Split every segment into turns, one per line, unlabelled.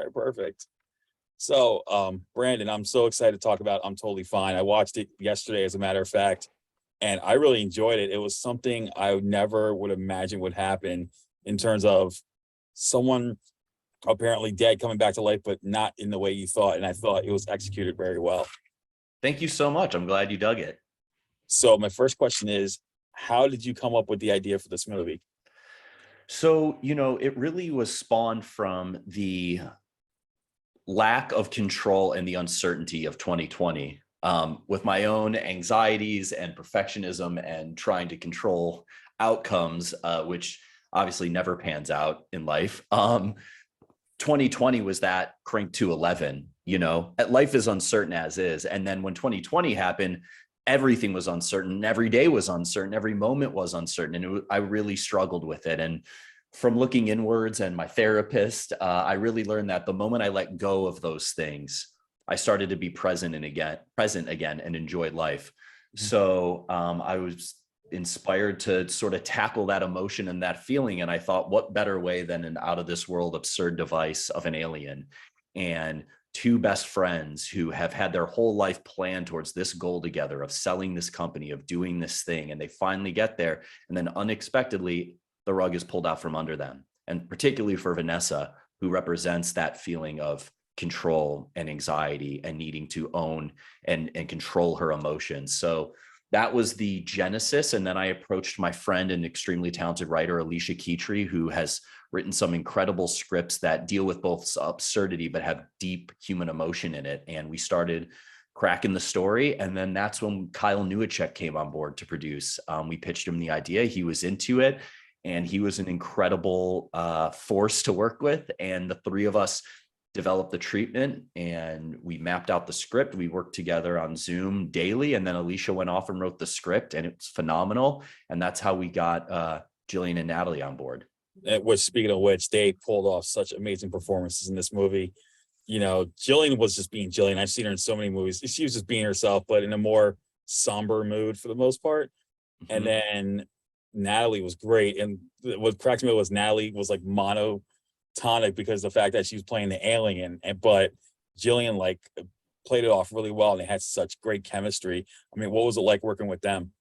All right, perfect. So, Brandon, I'm so excited to talk about I'm Totally Fine. I watched it yesterday, as a matter of fact, and I really enjoyed it. It was something I never would imagine would happen in terms of someone apparently dead coming back to life, but not in the way you thought. And I thought it was executed very well.
Thank you so much. I'm glad you dug it.
So my first question is, how did you come up with the idea for this movie?
So, it really was spawned from the lack of control and the uncertainty of 2020, with my own anxieties and perfectionism and trying to control outcomes, which obviously never pans out in life. 2020 was that cranked to 11. Life is uncertain as is. And then when 2020 happened, everything was uncertain. Every day was uncertain. Every moment was uncertain. And I really struggled with it. And from looking inwards and my therapist, I really learned that the moment I let go of those things, I started to be present again and enjoy life. So I was inspired to sort of tackle that emotion and that feeling. And I thought, what better way than an out of this world absurd device of an alien and two best friends who have had their whole life planned towards this goal together of selling this company, of doing this thing. And they finally get there. And then unexpectedly, the rug is pulled out from under them. And particularly for Vanessa, who represents that feeling of control and anxiety and needing to own and control her emotions. So that was the genesis. And then I approached my friend and extremely talented writer, Alicia Keytree, who has written some incredible scripts that deal with both absurdity, but have deep human emotion in it. And we started cracking the story. And then that's when Kyle Newacheck came on board to produce. We pitched him the idea. He was into it. And he was an incredible force to work with. And the three of us developed the treatment and we mapped out the script. We worked together on Zoom daily. And then Alicia went off and wrote the script and it was phenomenal. And that's how we got Jillian and Natalie on board.
Speaking of which, they pulled off such amazing performances in this movie. Jillian was just being Jillian. I've seen her in so many movies. She was just being herself, but in a more somber mood for the most part. Mm-hmm. And then Natalie was great. And what cracked me was Natalie was like monotonic because the fact that she was playing the alien, but Jillian played it off really well and they had such great chemistry. I mean, what was it like working with them?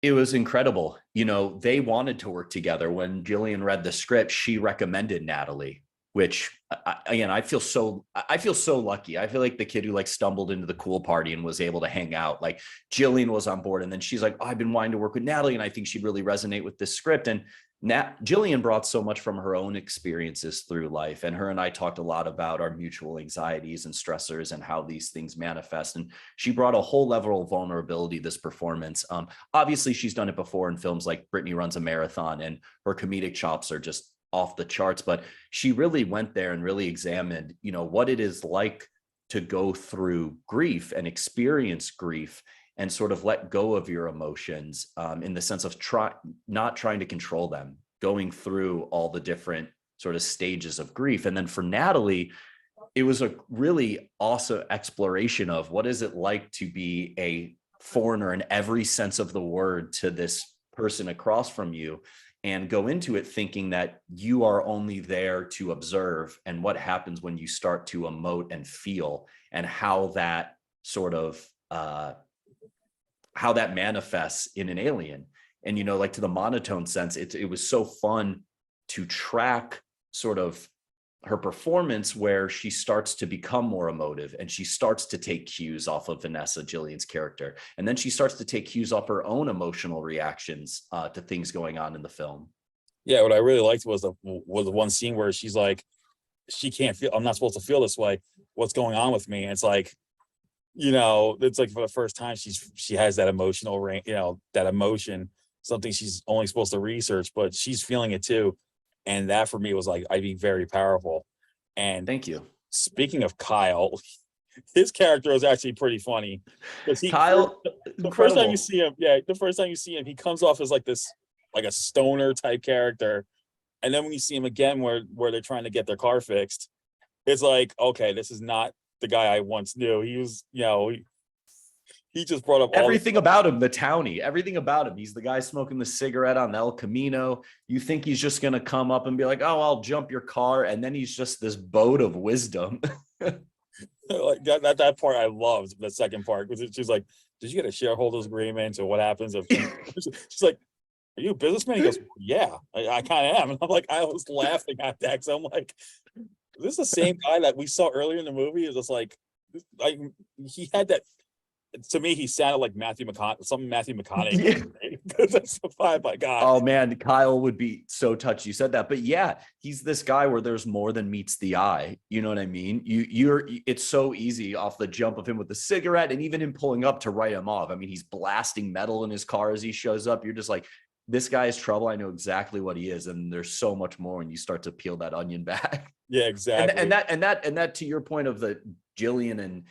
It was incredible. They wanted to work together. When Jillian read the script, she recommended Natalie, which I feel so lucky. I feel like the kid who stumbled into the cool party and was able to hang out. Jillian was on board and then she's like, oh, I've been wanting to work with Natalie and I think she'd really resonate with this script. And Jillian brought so much from her own experiences through life. And her and I talked a lot about our mutual anxieties and stressors and how these things manifest. And she brought a whole level of vulnerability to this performance. Obviously, she's done it before in films like Brittany Runs a Marathon, and her comedic chops are just off the charts. But she really went there and really examined, what it is like to go through grief and experience grief and sort of let go of your emotions, in the sense of not trying to control them, going through all the different sort of stages of grief. And then for Natalie, it was a really awesome exploration of what is it like to be a foreigner in every sense of the word to this person across from you, and go into it thinking that you are only there to observe, and what happens when you start to emote and feel, and how that sort of how that manifests in an alien. And, to the monotone sense, it was so fun to track sort of her performance where she starts to become more emotive and she starts to take cues off of Vanessa, Jillian's character. And then she starts to take cues off her own emotional reactions to things going on in the film.
Yeah, what I really liked was the one scene where she's like, she can't feel, I'm not supposed to feel this way. What's going on with me? And it's like, it's like for the first time she has that emotional range, that emotion, something she's only supposed to research, but she's feeling it too. And that for me was I'd be very powerful. And
thank you.
Speaking of Kyle, his character was actually pretty funny.
Kyle,
the first time you see him, he comes off as a stoner type character. And then when you see him again where they're trying to get their car fixed, it's like, okay, this is not the guy I once knew. He was, He just brought up all this
Everything about him, the townie, everything about him. He's the guy smoking the cigarette on El Camino. You think he's just going to come up and be like, oh, I'll jump your car. And then he's just this boat of wisdom.
like that part I loved. The second part, because she's like, did you get a shareholders agreement, or what happens if she's like, are you a businessman? He goes, yeah, I kind of am. And I'm like, I was laughing at that because I'm like, is this the same guy that we saw earlier in the movie? Is just like he had that. To me, he sounded like Matthew McConaughey, something Matthew McConaughey. Because that's the vibe I got.
Oh man, Kyle would be so touched you said that. But yeah, he's this guy where there's more than meets the eye. You know what I mean? It's so easy off the jump of him with the cigarette and even him pulling up to write him off. I mean, he's blasting metal in his car as he shows up. You're just like, this guy is trouble. I know exactly what he is. And there's so much more when you start to peel that onion back.
Yeah, exactly.
And that to your point of the Jillian and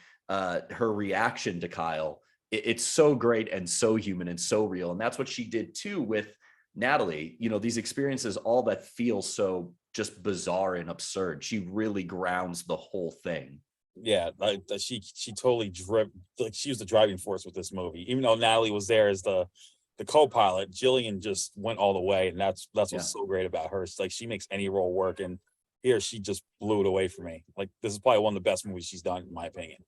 her reaction to Kyle, it's so great and so human and so real. And that's what she did too with Natalie. You know, these experiences, all that feel so just bizarre and absurd. She really grounds the whole thing.
Yeah, like she totally like she was the driving force with this movie. Even though Natalie was there as the co-pilot, Jillian just went all the way, and that's what's so great about her. It's like she makes any role work, and here she just blew it away for me. Like this is probably one of the best movies she's done, in my opinion.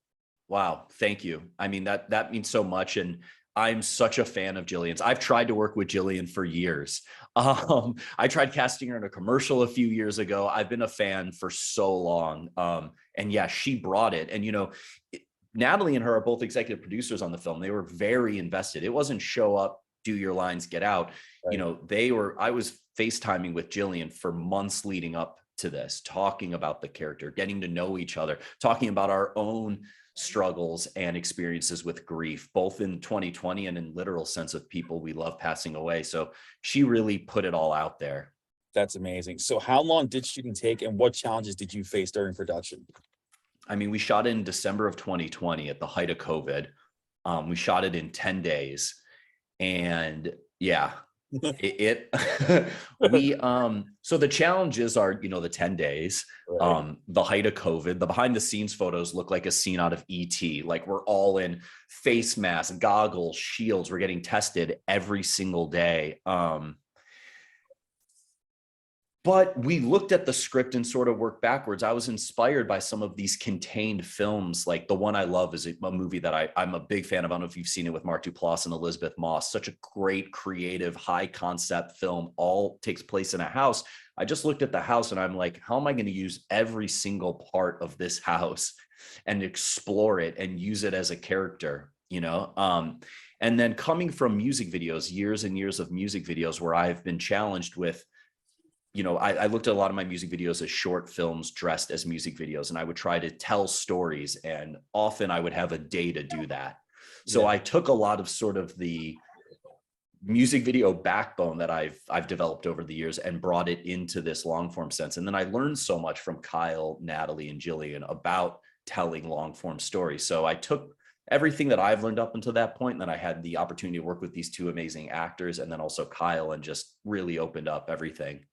Wow. Thank you. I mean, that means so much. And I'm such a fan of Jillian's. I've tried to work with Jillian for years. I tried casting her in a commercial a few years ago. I've been a fan for so long. And yeah, she brought it. And, you know, Natalie and her are both executive producers on the film. They were very invested. It wasn't show up, do your lines, get out. Right. You know, I was FaceTiming with Jillian for months leading up to this, talking about the character, getting to know each other, talking about our own struggles and experiences with grief, both in 2020 and in literal sense of people we love passing away. So she really put it all out there.
That's amazing. So how long did shooting take, and what challenges did you face during production?
I mean, we shot in December of 2020 at the height of COVID. We shot it in 10 days, and yeah, so the challenges are, you know, the 10 days, right. The height of COVID, the behind the scenes photos look like a scene out of ET. Like we're all in face masks, goggles, shields. We're getting tested every single day. But we looked at the script and sort of worked backwards. I was inspired by some of these contained films. Like the one I love is a movie that I'm a big fan of. I don't know if you've seen it, with Mark Duplass and Elizabeth Moss. Such a great, creative, high concept film. All takes place in a house. I just looked at the house and I'm like, how am I going to use every single part of this house and explore it and use it as a character, you know? And then coming from music videos, years and years of music videos where I've been challenged with, you know, I looked at a lot of my music videos as short films dressed as music videos, and I would try to tell stories, and often I would have a day to do that. So I took a lot of sort of the music video backbone that I've developed over the years and brought it into this long form sense. And then I learned so much from Kyle, Natalie, and Jillian about telling long form stories. So I took everything that I've learned up until that point, and then I had the opportunity to work with these two amazing actors, and then also Kyle, and just really opened up everything.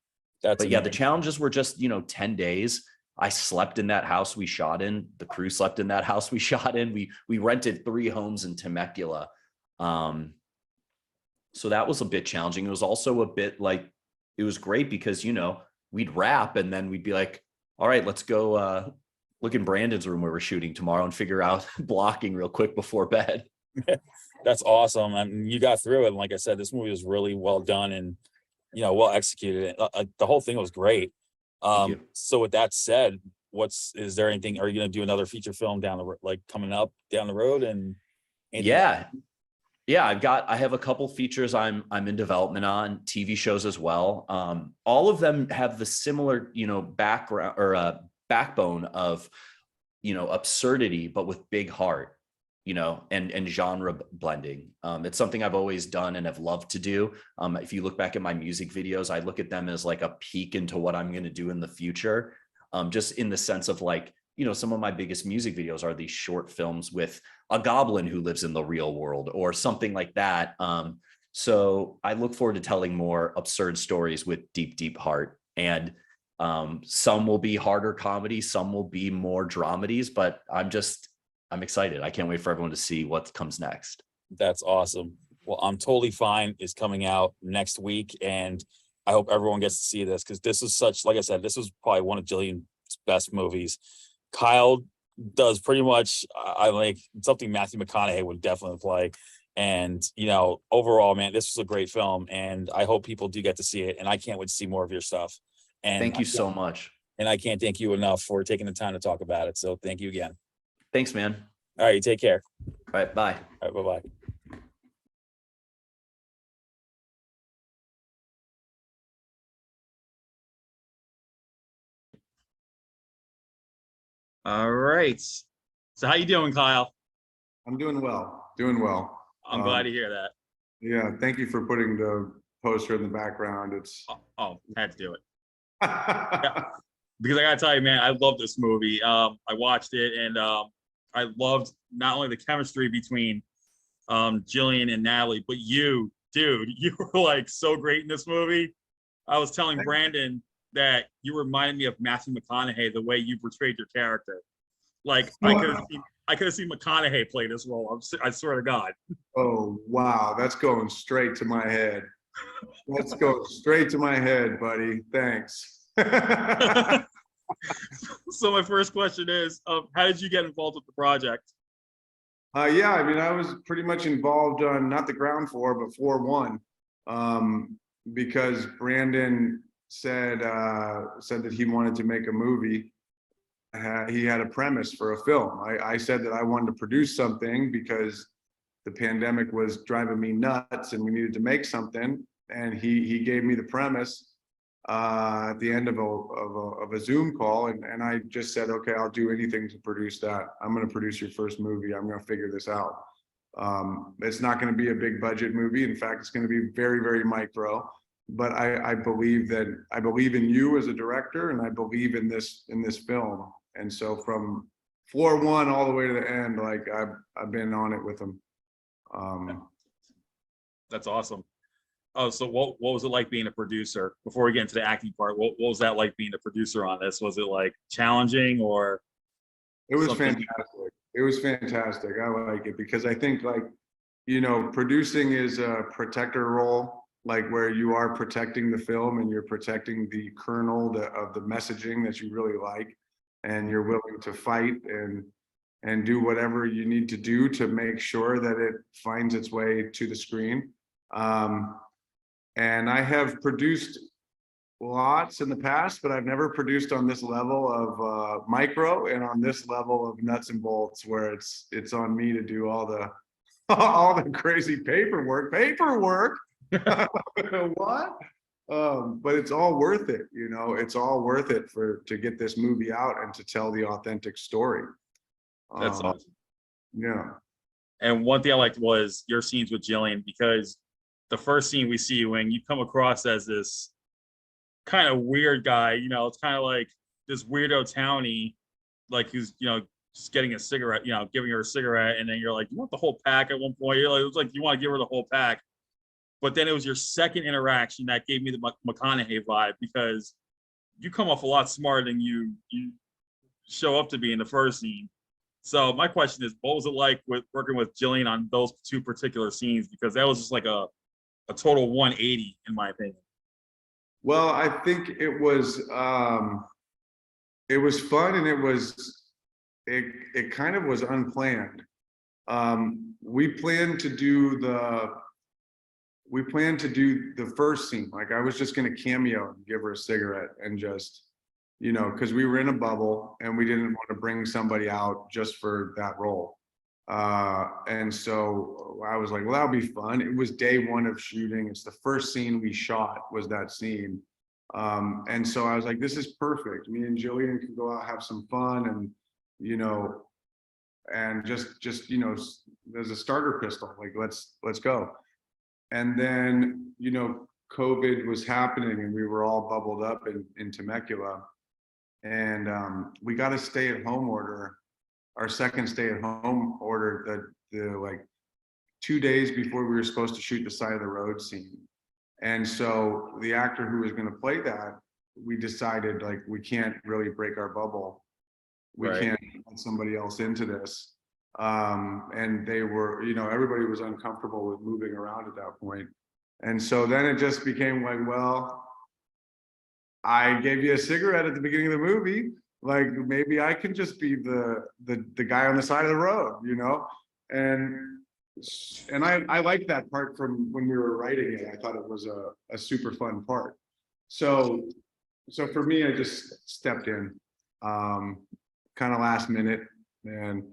But yeah, the challenges were just, you know, 10 days. I slept in that house we shot in. The crew slept in that house we shot in. We rented 3 homes in Temecula. So that was a bit challenging. It was also a bit like, it was great because, you know, we'd wrap and then we'd be like, all right, let's go look in Brandon's room where we're shooting tomorrow and figure out blocking real quick before bed.
That's awesome. I mean, you got through it. And like I said, this movie was really well done and, you know, well executed. The whole thing was great. So with that said, is there anything, are you going to do another feature film down the road, like coming up down the road? And
yeah, I have a couple features I'm in development on, TV shows as well. All of them have the similar, you know, background or backbone of, you know, absurdity, but with big heart, you know, and genre blending. It's something I've always done and have loved to do. If you look back at my music videos, I look at them as like a peek into what I'm going to do in the future. Just in the sense of like, you know, some of my biggest music videos are these short films with a goblin who lives in the real world or something like that. So I look forward to telling more absurd stories with deep, deep heart. And some will be harder comedy, some will be more dramedies, but I'm just I'm excited. I can't wait for everyone to see what comes next.
That's awesome. Well, I'm Totally Fine is coming out next week, and I hope everyone gets to see this because this is such, like I said, this was probably one of Jillian's best movies. Kyle does pretty much, I like something Matthew McConaughey would definitely play. And, you know, overall, man, this was a great film, and I hope people do get to see it. And I can't wait to see more of your stuff. And
Thank you so much.
and I can't thank you enough for taking the time to talk about it. So thank you again.
Thanks, man.
All right, you take care.
All right, bye.
All right, bye-bye. All right. So how you doing, Kyle?
I'm doing well, doing well.
I'm glad to hear that.
Yeah, thank you for putting the poster in the background. It's
Oh, had to do it. Because I gotta tell you, man, I love this movie. I watched it, and I loved not only the chemistry between Jillian and Natalie, but you, dude, you were like so great in this movie. I was telling Brandon that you reminded me of Matthew McConaughey the way you portrayed your character. Like I could have seen McConaughey play this role. I swear to God.
Oh wow, that's going straight to my head. Let's go straight to my head, buddy. Thanks.
So my first question is, how did you get involved with the project?
Yeah, I mean, I was pretty much involved on not the ground floor, but floor one, because Brandon said that he wanted to make a movie. He had a premise for a film. I said that I wanted to produce something because the pandemic was driving me nuts and we needed to make something. And he gave me the premise at the end of a Zoom call, and I just said, okay, I'll do anything to produce that. I'm going to produce your first movie. I'm going to figure this out. It's not going to be a big budget movie. In fact, it's going to be very, very micro. But I believe in you as a director, and I believe in this film. And so from floor one all the way to the end, like I've been on it with them.
That's awesome. Oh, so what was it like being a producer? Before we get into the acting part, what was that like being a producer on this? Was it like challenging or?
It was fantastic. It was fantastic. I like it because I think, like, you know, producing is a protector role, like where you are protecting the film and you're protecting the kernel of the messaging that you really like, and you're willing to fight and do whatever you need to do to make sure that it finds its way to the screen. And I have produced lots in the past, but I've never produced on this level of micro and on this level of nuts and bolts, where it's on me to do all the all the crazy paperwork. What? But it's all worth it, you know. It's all worth it to get this movie out and to tell the authentic story.
That's awesome.
Yeah.
And one thing I liked was your scenes with Jillian, because the first scene we see you in, you come across as this kind of weird guy. You know, it's kind of like this weirdo townie, like who's, you know, just getting a cigarette, you know, giving her a cigarette, and then you're like, you want the whole pack at one point. You're like, it was like you want to give her the whole pack. But then it was your second interaction that gave me the McConaughey vibe, because you come off a lot smarter than you show up to be in the first scene. So my question is, what was it like with working with Jillian on those two particular scenes? Because that was just like a total 180, in my opinion.
Well, I think it was fun, and it kind of was unplanned. We planned to do the first scene. Like, I was just going to cameo and give her a cigarette and just, you know, because we were in a bubble and we didn't want to bring somebody out just for that role. And so I was like, well, that'll be fun. It was day one of shooting. It's the first scene we shot, was that scene. And so I was like, this is perfect. Me and Jillian can go out, have some fun, and, you know, and just, you know, there's a starter pistol, like, let's go. And then, you know, COVID was happening and we were all bubbled up in Temecula, and we got a stay-at-home order. Our second stay-at-home order, the like 2 days before we were supposed to shoot the side of the road scene. And so the actor who was going to play that, we decided, like, we can't really break our bubble. We can't let somebody else into this. And they were, everybody was uncomfortable with moving around at that point. And so then it just became like, well, I gave you a cigarette at the beginning of the movie. Like maybe I can just be the guy on the side of the road, And I liked that part from when we were writing it. I thought it was a super fun part. So for me, I just stepped in, kind of last minute, and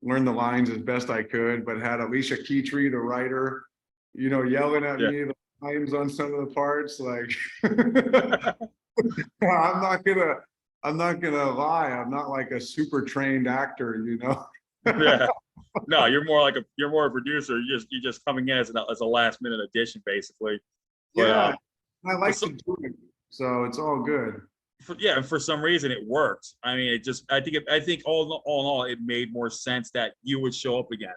learned the lines as best I could, but had Alicia Keytree, the writer, yelling at me the lines on some of the parts. Like, I'm not gonna lie. I'm not like a super trained actor,
Yeah. No, you're more a producer. You're just coming in as a last minute addition, basically. But,
yeah, I like to do it, so it's all good.
And for some reason it worked. I mean, I think all in all, it made more sense that you would show up again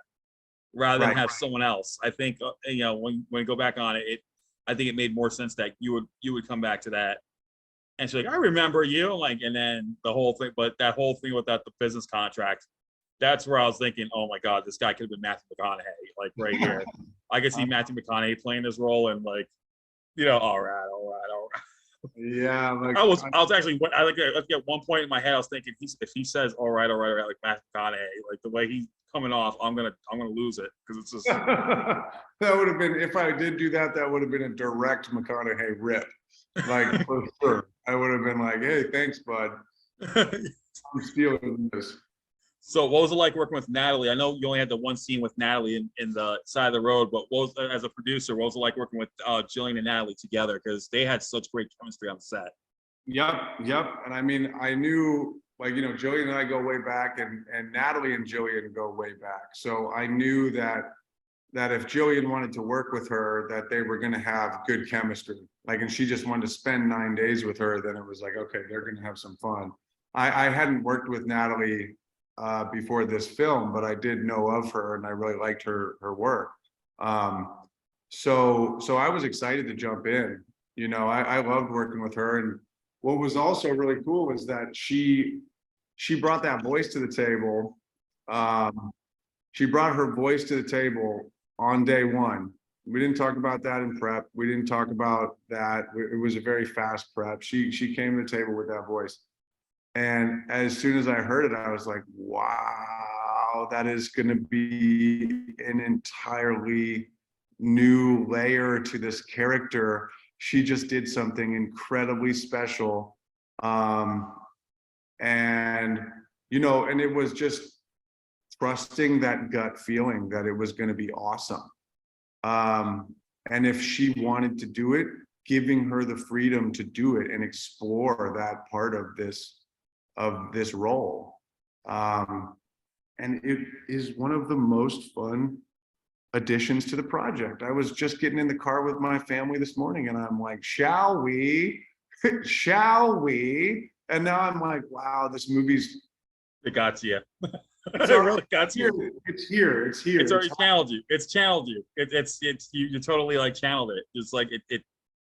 rather than have someone else. I think when we go back on it, I think it made more sense that you would come back to that. And she's like, I remember you, and then the whole thing, but that whole thing without the business contract, that's where I was thinking, oh my God, this guy could have been Matthew McConaughey, right here. I could see Matthew McConaughey playing this role and all right.
Yeah,
I was actually, at one point in my head, I was thinking, if he says all right, like Matthew McConaughey, the way he's coming off, I'm gonna lose it because it's just
that would have been, if I did do that, that would have been a direct McConaughey rip, for sure. I would have been like, hey, thanks, bud. I'm stealing this.
So what was it like working with Natalie? I know you only had the one scene with Natalie in the side of the road, but as a producer, what was it like working with Jillian and Natalie together? Because they had such great chemistry on the set.
Yep. And I mean, I knew, Jillian and I go way back, and Natalie and Jillian go way back. So I knew that if Jillian wanted to work with her, that they were going to have good chemistry. And she just wanted to spend 9 days with her. Then it was like, okay, they're going to have some fun. I hadn't worked with Natalie before this film, but I did know of her and I really liked her work. So I was excited to jump in. I loved working with her. And what was also really cool was that she brought that voice to the table. She brought her voice to the table on day one. We didn't talk about that in prep. We didn't talk about that. It was a very fast prep. She came to the table with that voice. And as soon as I heard it, I was like, wow, that is going to be an entirely new layer to this character. She just did something incredibly special. And it was just trusting that gut feeling that it was going to be awesome. And if she wanted to do it, giving her the freedom to do it and explore that part of this role. And it is one of the most fun additions to the project. I was just getting in the car with my family this morning and I'm like, shall we? Shall we? And now I'm like, wow, this movie's.
It got to you. It really got to you.
It's here.
It's already channeled you. It's channeled you. It's you totally channeled it. It's like it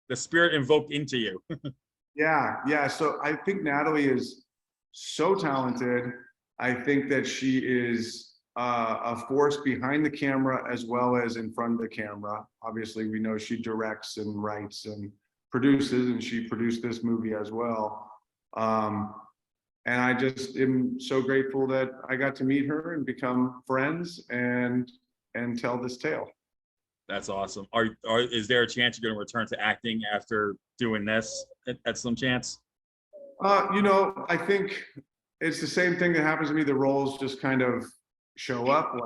the spirit invoked into you.
Yeah. So I think Natalie is so talented. I think that she is a force behind the camera as well as in front of the camera. Obviously, we know she directs and writes and produces, and she produced this movie as well. And I just am so grateful that I got to meet her and become friends and tell this tale.
That's awesome. Is there a chance you're going to return to acting after doing this at some chance?
I think it's the same thing that happens to me. The roles just kind of show up.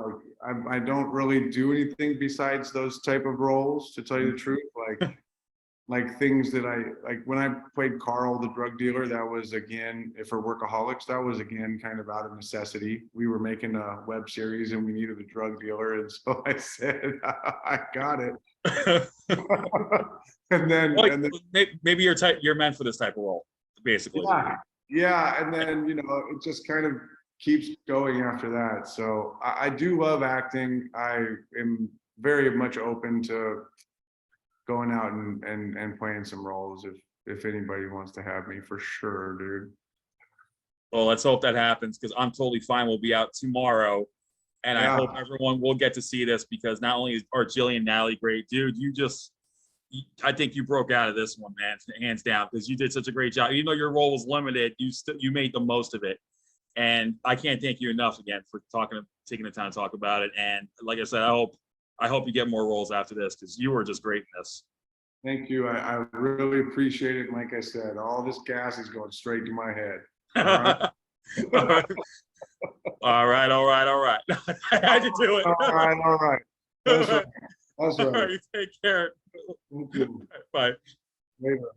I don't really do anything besides those type of roles, to tell you the truth. Like things that when I played Carl, the drug dealer, that was again, for Workaholics, that was again kind of out of necessity. We were making a web series and we needed a drug dealer. And so I said, I got it. and then
maybe you're meant for this type of role, basically.
Yeah. And then, it just kind of keeps going after that. So I do love acting. I am very much open to going out and playing some roles if anybody wants to have me, for sure, dude.
Well, let's hope that happens, because I'm totally fine. We'll be out tomorrow. And I hope everyone will get to see this, because not only are Jillian and Natalie great, dude, I think you broke out of this one, man, hands down, because you did such a great job. Even though your role was limited, you made the most of it. And I can't thank you enough again for taking the time to talk about it. And like I said, I hope you get more roles after this, because you were just great in this.
Thank you. I really appreciate it. And like I said, all this gas is going straight to my head.
All right. All right. I had to do it.
All right. That's right.
All right, take care.
Thank you.
Bye.
Later.